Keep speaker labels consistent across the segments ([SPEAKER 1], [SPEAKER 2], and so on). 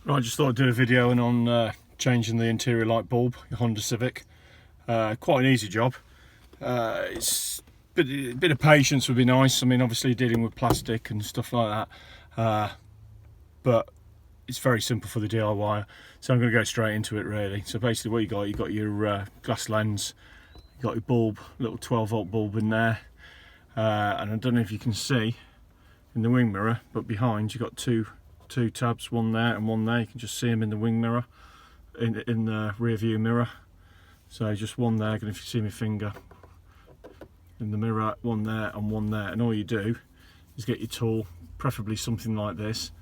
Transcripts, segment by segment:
[SPEAKER 1] Right, I just thought I'd do a video on changing the interior light bulb, your Honda Civic. Quite an easy job. It's a bit of patience would be nice. I mean, obviously dealing with plastic and stuff like that, but it's very simple for the DIY. So I'm going to go straight into it really. So basically what you got your glass lens, you got your bulb, little 12-volt bulb in there, and I don't know if you can see in the wing mirror, but behind you got two tabs, one there and one there. You can just see them in the wing mirror, in the rear view mirror. So just one there, and if you see my finger in the mirror, one there and one there. And all you do is get your tool, preferably something like this.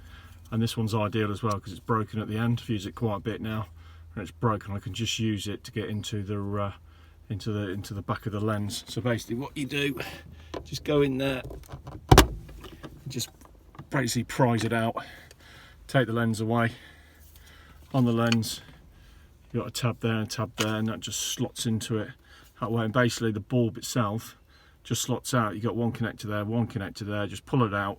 [SPEAKER 1] And this one's ideal as well because it's broken at the end. I've used it quite a bit now, and it's broken. I can just use it to get into the back of the lens. So basically, what you do, just go in there, just basically prise it out. Take the lens away. On the lens, you've got a tab there and a tab there, and that just slots into it that way. And basically, the bulb itself just slots out. You've got one connector there, one connector there. Just pull it out.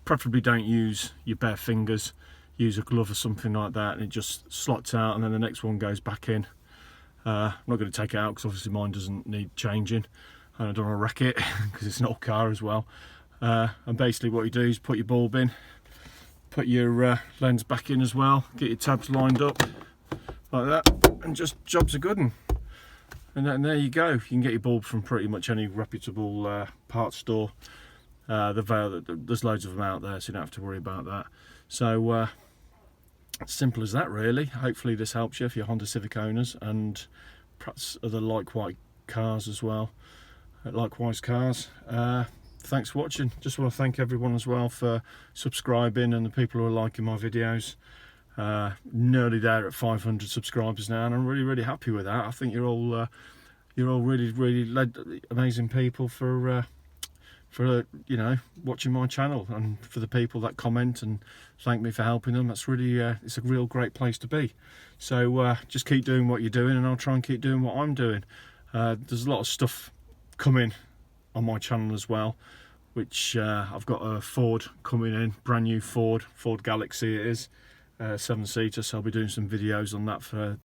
[SPEAKER 1] Preferably don't use your bare fingers. Use a glove or something like that, and it just slots out. And then the next one goes back in. I'm not going to take it out because obviously mine doesn't need changing, and I don't want to wreck it because it's an old car as well. And basically, what you do is put your bulb in. Put your lens back in as well, get your tabs lined up like that, and just job's a good one. And there you go. You can get your bulb from pretty much any reputable parts store. There's loads of them out there, so you don't have to worry about that. So simple as that really. Hopefully this helps you if you're Honda Civic owners and perhaps other likewise cars as well. Thanks for watching. Just want to thank everyone as well for subscribing and the people who are liking my videos. Nearly there at 500 subscribers now, and I'm really happy with that. I think you're all really amazing people for you know, watching my channel, and for the people that comment and thank me for helping them. That's really it's a real great place to be. So just keep doing what you're doing, and I'll try and keep doing what I'm doing. There's a lot of stuff coming on my channel as well, which I've got a Ford coming in, brand new Ford Galaxy it is, 7-seater, so I'll be doing some videos on that for